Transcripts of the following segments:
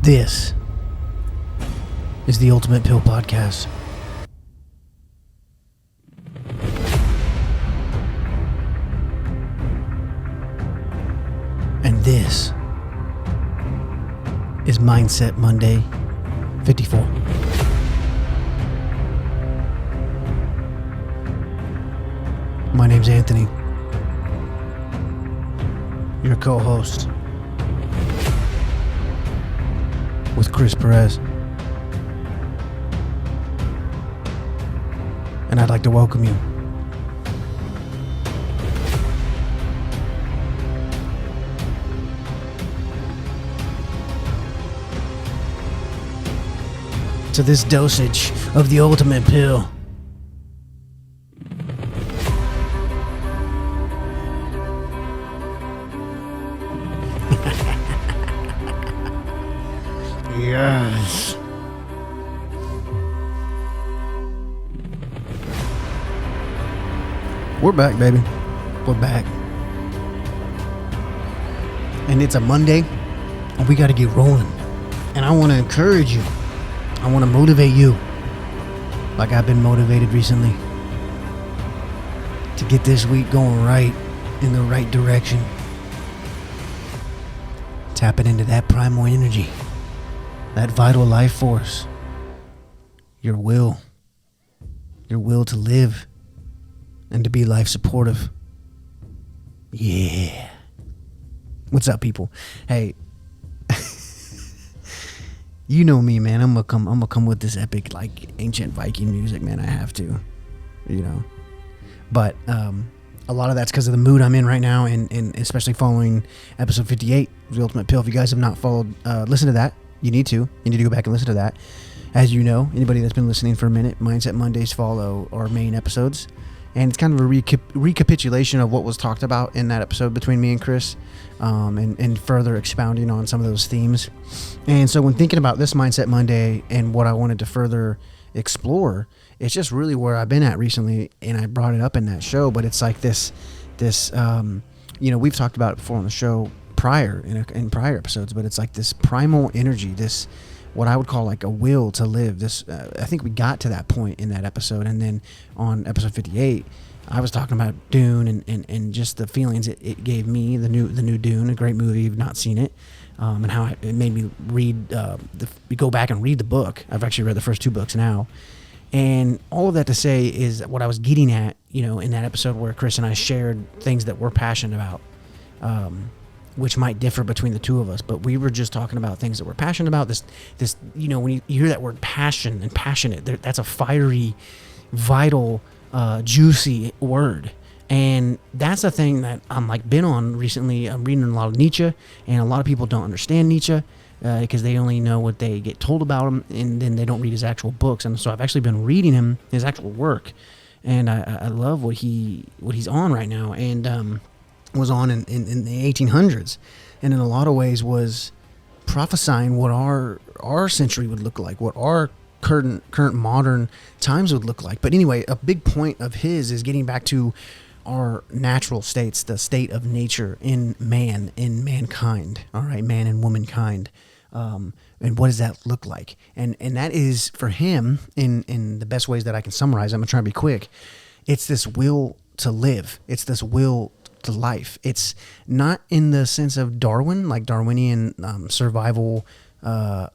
This is the Ultimate Pill Podcast. And this is Mindset Monday 54. My name's Anthony, your co-host, with Chris Perez. And I'd like to welcome you to this dosage of the Ultimate Pill. Yes. We're back, baby. We're back. And it's a Monday, and we got to get rolling. And I want to encourage you. I want to motivate you, like I've been motivated recently, to get this week going right, in the right direction. Tapping into that primal energy, that vital life force, your will to live and to be life supportive. Yeah. What's up, people? Hey, you know me, man. I'm gonna come with this epic, like, ancient Viking music, man. I have to, you know. But a lot of that's because of the mood I'm in right now, and especially following episode 58 of the Ultimate Pill. If you guys have not followed, listen to that. You need to go back and listen to that. As you know, anybody that's been listening for a minute, Mindset Mondays follow our main episodes. And it's kind of a recapitulation of what was talked about in that episode between me and Chris, and further expounding on some of those themes. And so when thinking about this Mindset Monday and what I wanted to further explore, it's just really where I've been at recently, and I brought it up in that show. But it's like this, we've talked about it before on the show in prior episodes, but it's like this primal energy, this what I would call like a will to live. This I think we got to that point in that episode, and then on episode 58 I was talking about Dune and just the feelings it gave me, the new Dune, a great movie. You've not seen it, and how it made me read go back and read the book. I've actually read the first 2 books now, and all of that to say is what I was getting at, in that episode where Chris and I shared things that we're passionate about, which might differ between the two of us, but we were just talking about things that we're passionate about. This, when you hear that word passion and passionate, that's a fiery, vital, juicy word. And that's a thing that I'm like been on recently. I'm reading a lot of Nietzsche, and a lot of people don't understand Nietzsche because they only know what they get told about him, and then they don't read his actual books. And so I've actually been reading his actual work, and I love what he's on right now. And was on in the 1800s, and in a lot of ways was prophesying what our century would look like, what our current modern times would look like. But anyway, a big point of his is getting back to our natural states, the state of nature in mankind, all right, man and womankind, and what does that look like? And that is, for him, in the best ways that I can summarize, I'm gonna try to be quick, it's this will to live, it's this will to life. It's not in the sense of Darwin, like Darwinian survival of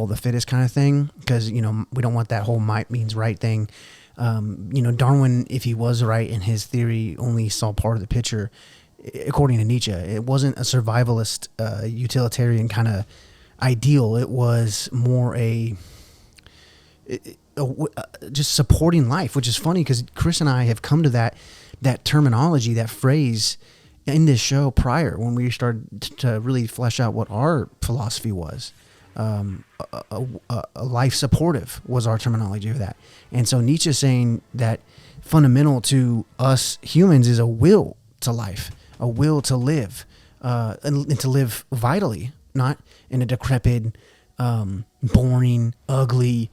the fittest kind of thing, because we don't want that whole might means right thing. Darwin, if he was right in his theory, only saw part of the picture. According to Nietzsche, it wasn't a survivalist, utilitarian kind of ideal. It was more just supporting life, which is funny because Chris and I have come to that terminology, that phrase in this show prior, when we started to really flesh out what our philosophy was. A life supportive was our terminology of that. And so Nietzsche saying that fundamental to us humans is a will to life, a will to live, and to live vitally, not in a decrepit, boring, ugly,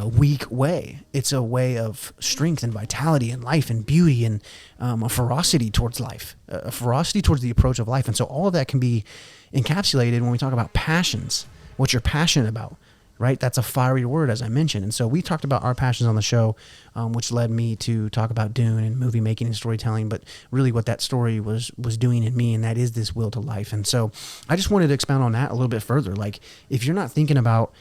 weak way. It's a way of strength and vitality and life and beauty and a ferocity towards life, a ferocity towards the approach of life. And so all of that can be encapsulated when we talk about passions. what you're passionate about, right? That's a fiery word, as I mentioned. And so we talked about our passions on the show, which led me to talk about Dune and movie making and storytelling, but really what that story was doing in me, and that is this will to life. And so I just wanted to expound on that a little bit further. Like, if you're not thinking about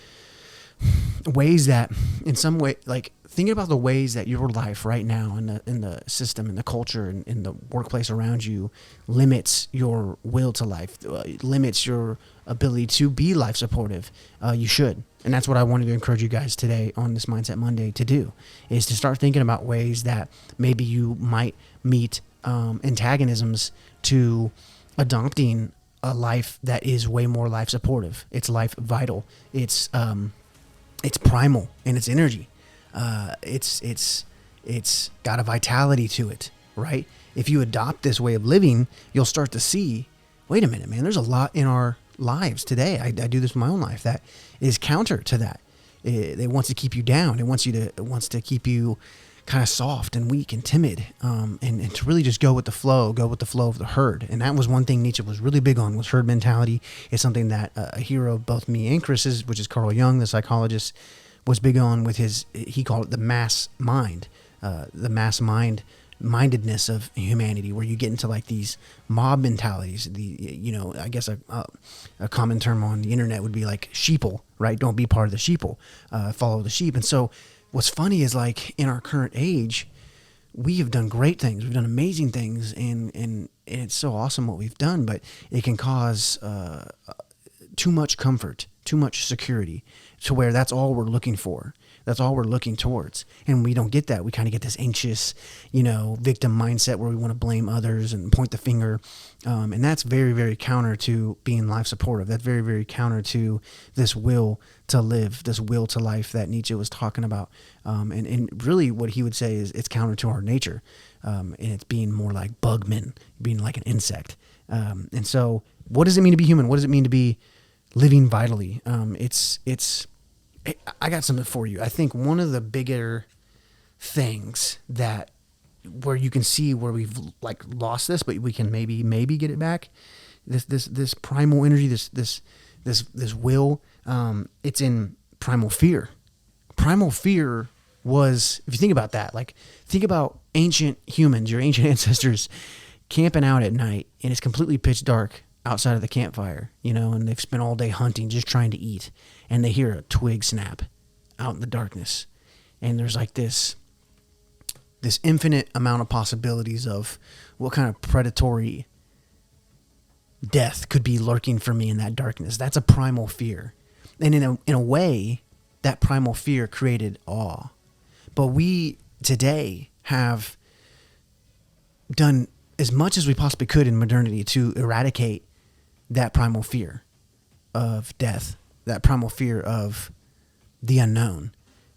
ways that in some way, like thinking about the ways that your life right now in the system, in the culture, in the workplace around you limits your will to life, limits your ability to be life supportive, you should. And that's what I wanted to encourage you guys today on this Mindset Monday to do, is to start thinking about ways that maybe you might meet antagonisms to adopting a life that is way more life supportive. It's life vital. It's primal in its energy. It's got a vitality to it, right? If you adopt this way of living, you'll start to see, wait a minute, man, there's a lot in our lives today. I do this in my own life that is counter to that. It wants to keep you down. It wants to keep you kind of soft and weak and timid, and to really just go with the flow of the herd. And that was one thing Nietzsche was really big on, was herd mentality. It's something that a hero of both me and Chris's, which is Carl Jung, the psychologist, was big on with he called it the mass mind, mindedness of humanity, where you get into like these mob mentalities. I guess a common term on the internet would be like sheeple, right? Don't be part of the sheeple, follow the sheep. And so what's funny is, like, in our current age, we have done great things. We've done amazing things, and it's so awesome what we've done, but it can cause too much comfort, too much security, to where that's all we're looking for. That's all we're looking towards. And we don't get that. We kind of get this anxious, victim mindset where we want to blame others and point the finger. And that's very, very counter to being life supportive. That's very, very counter to this will to live, this will to life that Nietzsche was talking about. And really what he would say is it's counter to our nature. And it's being more like bugmen, being like an insect. And so what does it mean to be human? What does it mean to be living vitally? I got something for you. I think one of the bigger things that where you can see where we've like lost this, but we can maybe get it back. This primal energy, this will. It's in primal fear. Primal fear was, if you think about that, like think about ancient humans, your ancient ancestors camping out at night, and it's completely pitch dark outside of the campfire, and they've spent all day hunting, just trying to eat, and they hear a twig snap out in the darkness, and there's like this infinite amount of possibilities of what kind of predatory death could be lurking for me in that darkness. That's a primal fear, and in a way, that primal fear created awe. But we today have done as much as we possibly could in modernity to eradicate that primal fear of death, that primal fear of the unknown.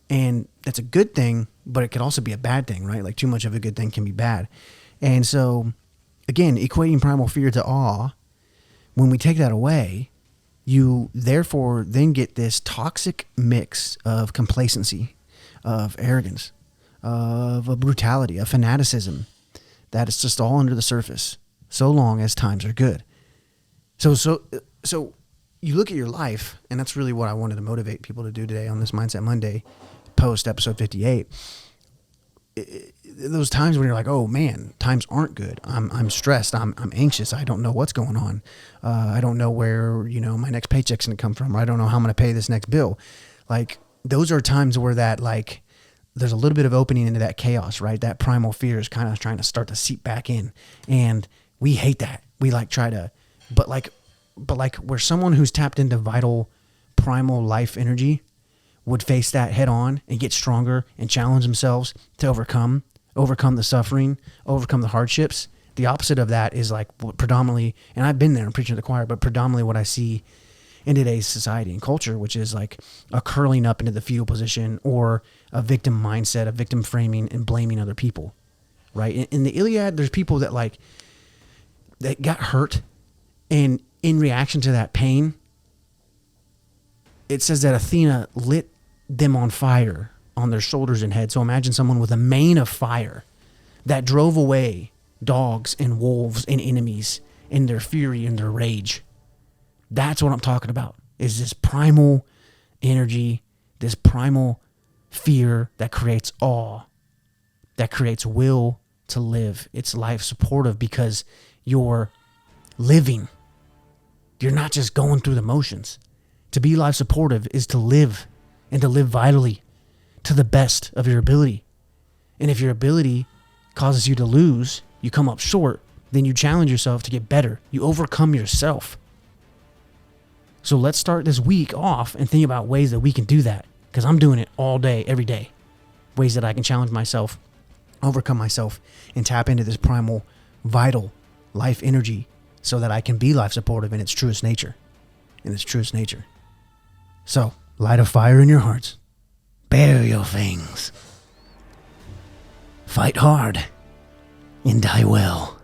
And that's a good thing, but it could also be a bad thing, right? Like too much of a good thing can be bad. And so, again, equating primal fear to awe, when we take that away, you therefore then get this toxic mix of complacency, of arrogance, of a brutality, of fanaticism, that is just all under the surface, so long as times are good. So you look at your life, and that's really what I wanted to motivate people to do today on this Mindset Monday, post episode 58. Those times when you're like, oh man, times aren't good. I'm stressed. I'm anxious. I don't know what's going on. I don't know where, my next paycheck's going to come from. Or I don't know how I'm going to pay this next bill. Like, those are times where that, like, there's a little bit of opening into that chaos, right? That primal fear is kind of trying to start to seep back in. And we hate that. We try to, but where someone who's tapped into vital primal life energy would face that head on and get stronger and challenge themselves to overcome the suffering, overcome the hardships. The opposite of that is like predominantly, and I've been there, I'm preaching to the choir, but predominantly what I see in today's society and culture, which is like a curling up into the fetal position or a victim mindset, a victim framing and blaming other people, right? In the Iliad, there's people that got hurt, and in reaction to that pain, it says that Athena lit them on fire on their shoulders and head. So imagine someone with a mane of fire that drove away dogs and wolves and enemies in their fury and their rage. That's what I'm talking about, is this primal energy, this primal fear that creates awe, that creates will to live. It's life supportive because you're living. You're not just going through the motions. To be life supportive is to live, and to live vitally to the best of your ability. And if your ability causes you to lose, you come up short, then you challenge yourself to get better. You overcome yourself. So let's start this week off and think about ways that we can do that, because I'm doing it all day, every day. Ways that I can challenge myself, overcome myself, and tap into this primal, vital life energy so that I can be life supportive in its truest nature. So, light a fire in your hearts. Bare your fangs. Fight hard and die well.